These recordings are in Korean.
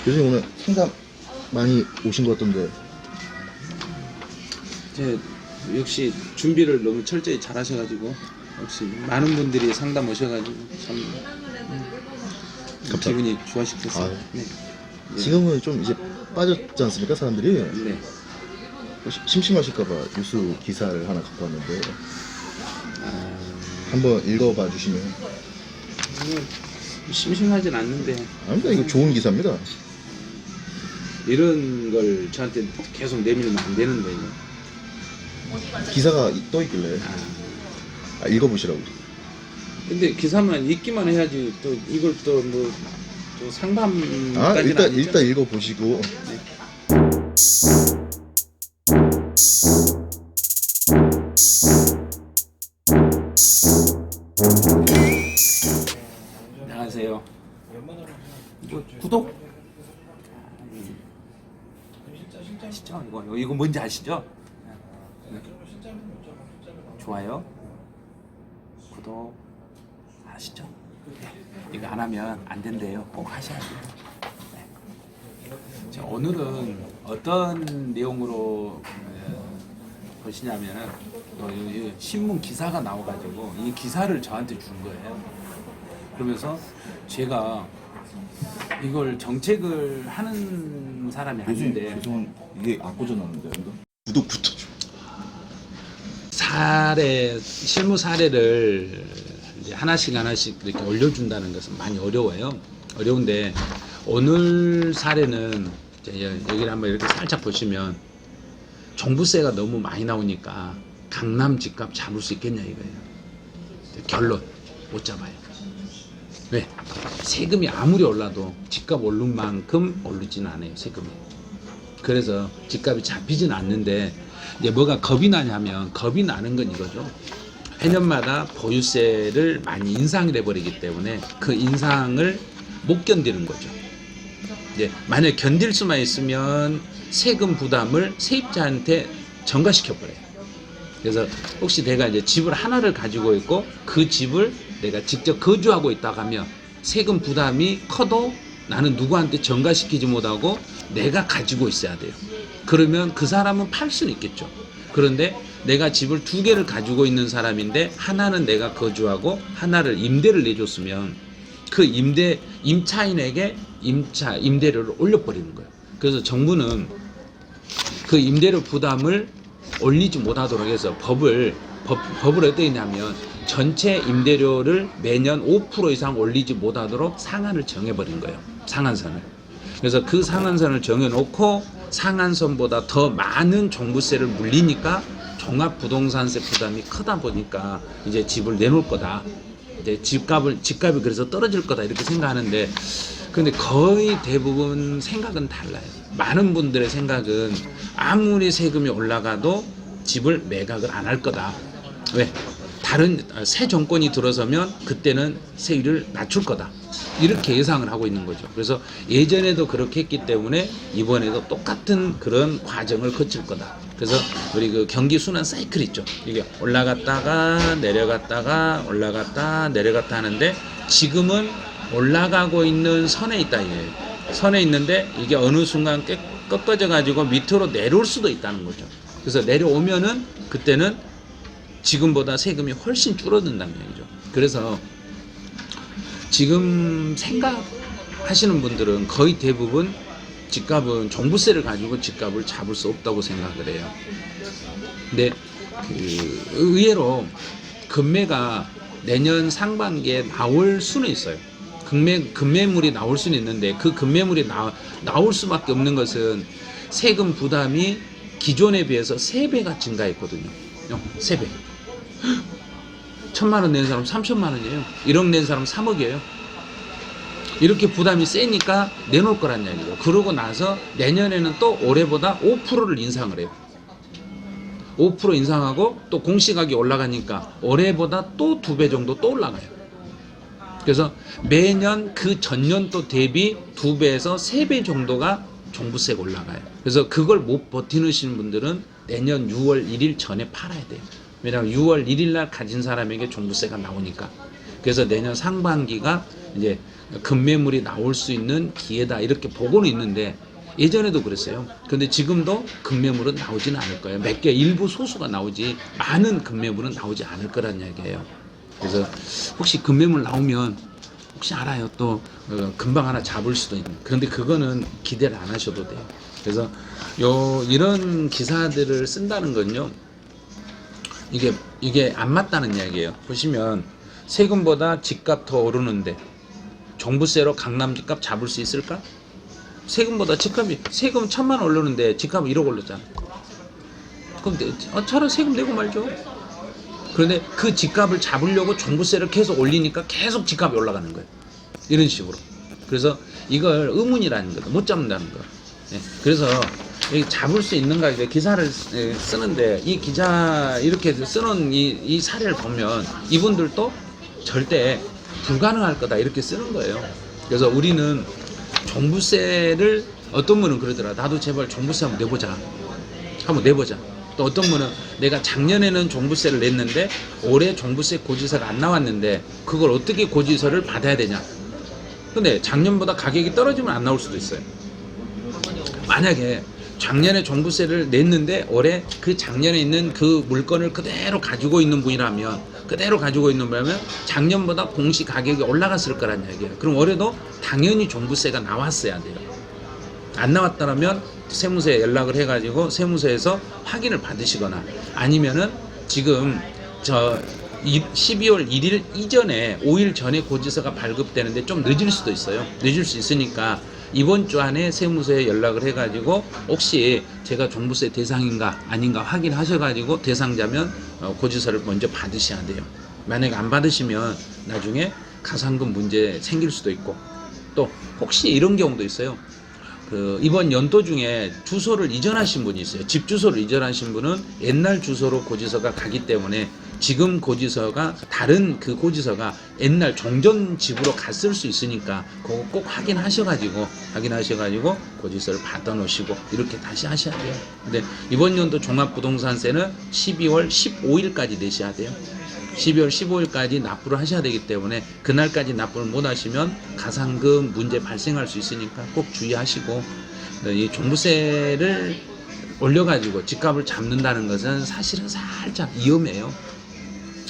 교수님 오늘 상담 많이 오신 것 같던데. 제 역시 준비를 너무 철저히 잘 하셔가지고 역시 많은 분들이 상담 오셔가지고 참 기분이 좋아시겠어요. 아유. 네. 지금은 좀 이제 빠졌지 않습니까 사람들이? 네. 심심하실까봐 뉴스 기사를 하나 갖고 왔는데 한번 읽어봐 주시면. 심심하진 않는데 아닙니다, 이거 좋은 기사입니다. 이런 걸 저한테 계속 내밀면 안 되는데 이거. 기사가 떠 있길래 읽어보시라고. 근데 기사만 읽기만 해야지 또 이걸 또 뭐 또 상담까지는 일단 읽어보시고. 안녕하세요. 이거 구독 아시죠? 이거 뭔지 아시죠? 네. 좋아요, 구독 아시죠? 네. 이거 안 하면 안 된대요. 꼭 하셔야 돼요. 네. 자, 오늘은 어떤 내용으로 보시냐면은 이 신문 기사가 나와가지고 이 기사를 저한테 준 거예요. 그러면서 제가 이걸 정책을 하는 사람이 아닌데 죄송한 이게 안 꽂아놨는데 구독부터 좀. 실무 사례를 이제 하나씩 이렇게 올려준다는 것은 많이 어려워요. 어려운데 오늘 사례는 이제 여기를 한번 이렇게 살짝 보시면 종부세가 너무 많이 나오니까 강남 집값 잡을 수 있겠냐 이거예요. 결론 못 잡아요. 왜? 세금이 아무리 올라도 집값 오른 만큼 오르지는 않아요, 세금이. 그래서 집값이 잡히진 않는데 이제 뭐가 겁이 나냐면 겁이 나는 건 이거죠. 해년마다 보유세를 많이 인상을 해버리기 때문에 그 인상을 못 견디는 거죠. 이제 만약 견딜 수만 있으면 세금 부담을 세입자한테 전가시켜버려요. 그래서 혹시 내가 이제 집을 하나를 가지고 있고 그 집을 내가 직접 거주하고 있다고 하면 세금 부담이 커도 나는 누구한테 전가시키지 못하고 내가 가지고 있어야 돼요. 그러면 그 사람은 팔 수는 있겠죠. 그런데 내가 집을 두 개를 가지고 있는 사람인데 하나는 내가 거주하고 하나를 임대를 내줬으면 그 임차인에게 임대료를 올려버리는 거예요. 그래서 정부는 그 임대료 부담을 올리지 못하도록 해서 법을 어떻게 했냐면 전체 임대료를 매년 5% 이상 올리지 못하도록 상한을 정해버린 거예요. 상한선을. 그래서 그 상한선을 정해놓고 상한선보다 더 많은 종부세를 물리니까 종합부동산세 부담이 크다 보니까 이제 집을 내놓을 거다. 이제 집값이 그래서 떨어질 거다 이렇게 생각하는데 근데 거의 대부분 생각은 달라요. 많은 분들의 생각은 아무리 세금이 올라가도 집을 매각을 안 할 거다. 왜? 다른 새 정권이 들어서면 그때는 세율을 낮출 거다. 이렇게 예상을 하고 있는 거죠. 그래서 예전에도 그렇게 했기 때문에 이번에도 똑같은 그런 과정을 거칠 거다. 그래서 우리 그 경기 순환 사이클 있죠. 이게 올라갔다가 내려갔다가 올라갔다 내려갔다 하는데 지금은 올라가고 있는 선에 있다 이거예요. 선에 있는데 이게 어느 순간 꺾어져 가지고 밑으로 내려올 수도 있다는 거죠. 그래서 내려오면은 그때는 지금보다 세금이 훨씬 줄어든다는 얘기죠. 그래서 지금 생각하시는 분들은 거의 대부분 집값은 종부세를 가지고 집값을 잡을 수 없다고 생각을 해요. 근데 의외로 금매가 내년 상반기에 나올 수는 있어요. 금매물이 나올 수는 있는데 그 금매물이 나올 수밖에 없는 것은 세금 부담이 기존에 비해서 3배가 증가했거든요. 3배. 1,000만 원 낸 사람 3천만 원이에요. 1억 낸 사람 3억이에요. 이렇게 부담이 세니까 내놓을 거란 얘기죠. 그러고 나서 내년에는 또 올해보다 5%를 인상을 해요. 5% 인상하고 또 공시가격이 올라가니까 올해보다 또 2배 정도 또 올라가요. 그래서 매년 그 전년도 대비 2배에서 3배 정도가 종부세가 올라가요. 그래서 그걸 못 버티시는 분들은 내년 6월 1일 전에 팔아야 돼요. 왜냐하면 6월 1일 날 가진 사람에게 종부세가 나오니까. 그래서 내년 상반기가 이제 급매물이 나올 수 있는 기회다 이렇게 보고는 있는데 예전에도 그랬어요. 근데 지금도 급매물은 나오지는 않을 거예요. 몇 개 일부 소수가 나오지 많은 급매물은 나오지 않을 거란 얘기예요. 그래서 혹시 급매물 나오면 혹시 알아요. 또 금방 하나 잡을 수도 있는. 그런데 그거는 기대를 안 하셔도 돼요. 그래서 이런 기사들을 쓴다는 건요. 이게 안 맞다는 이야기예요. 보시면 세금보다 집값 더 오르는데 종부세로 강남 집값 잡을 수 있을까? 세금보다 집값이 세금 1,000만 원 오르는데 집값 1억 올랐잖아. 그럼 차라리 세금 내고 말죠. 그런데 그 집값을 잡으려고 종부세를 계속 올리니까 계속 집값이 올라가는 거예요. 이런 식으로. 그래서 이걸 의문이라는 거예요. 못 잡는다는 거예요. 예. 그래서 잡을 수 있는가 이제 기사를 쓰는데 이 기자 이렇게 쓰는 이 사례를 보면 이분들도 절대 불가능할 거다 이렇게 쓰는 거예요. 그래서 우리는 종부세를 어떤 분은 그러더라. 나도 제발 종부세 한번 내보자. 또 어떤 분은 내가 작년에는 종부세를 냈는데 올해 종부세 고지서가 안 나왔는데 그걸 어떻게 고지서를 받아야 되냐. 근데 작년보다 가격이 떨어지면 안 나올 수도 있어요. 만약에 작년에 종부세를 냈는데 올해 그 작년에 있는 그 물건을 그대로 가지고 있는 분이라면 작년보다 공시 가격이 올라갔을 거란 얘기예요. 그럼 올해도 당연히 종부세가 나왔어야 돼요. 안 나왔다면 세무서에 연락을 해가지고 세무서에서 확인을 받으시거나 아니면은 지금 12월 1일 이전에 5일 전에 고지서가 발급되는데 좀 늦을 수도 있어요. 늦을 수 있으니까 이번 주 안에 세무서에 연락을 해가지고 혹시 제가 종부세 대상인가 아닌가 확인하셔가지고 대상자면 고지서를 먼저 받으셔야 돼요. 만약에 안 받으시면 나중에 가산금 문제 생길 수도 있고 또 혹시 이런 경우도 있어요. 이번 연도 중에 주소를 이전하신 분이 있어요. 집 주소를 이전하신 분은 옛날 주소로 고지서가 가기 때문에 지금 고지서가 다른 그 고지서가 옛날 종전 집으로 갔을 수 있으니까 그거 꼭 확인하셔가지고 고지서를 받아 놓으시고 이렇게 다시 하셔야 돼요. 근데 이번 연도 종합부동산세는 12월 15일까지 내셔야 돼요. 12월 15일까지 납부를 하셔야 되기 때문에 그날까지 납부를 못 하시면 가산금 문제 발생할 수 있으니까 꼭 주의하시고 이 종부세를 올려가지고 집값을 잡는다는 것은 사실은 살짝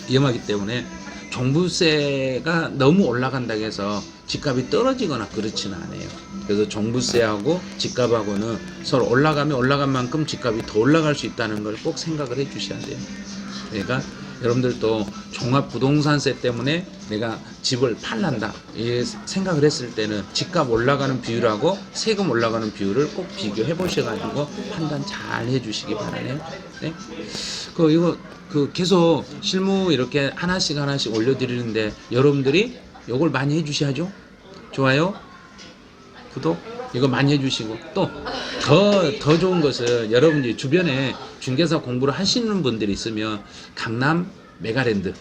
위험하기 때문에 종부세가 너무 올라간다고 해서 집값이 떨어지거나 그렇지는 않아요. 그래서 종부세하고 집값하고는 서로 올라가면 올라간 만큼 집값이 더 올라갈 수 있다는 걸 꼭 생각을 해 주셔야 돼요. 그러니까 여러분들도 종합부동산세 때문에 내가 집을 팔란다 이 생각을 했을 때는 집값 올라가는 비율하고 세금 올라가는 비율을 꼭 비교해 보셔가지고 판단 잘 해주시기 바라네요. 네? 이거 계속 실무 이렇게 하나씩 올려드리는데 여러분들이 이걸 많이 해주셔야죠. 좋아요, 구독 이거 많이 해주시고 또 더 좋은 것은 여러분들이 주변에 중개사 공부를 하시는 분들이 있으면 강남 메가랜드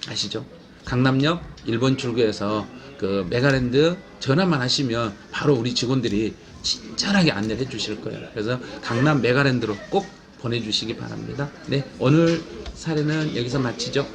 아시죠? 강남역 1번 출구에서 그 메가랜드 전화만 하시면 바로 우리 직원들이 친절하게 안내를 해주실 거예요. 그래서 강남 메가랜드로 꼭 보내주시기 바랍니다. 네, 오늘 사례는 여기서 마치죠.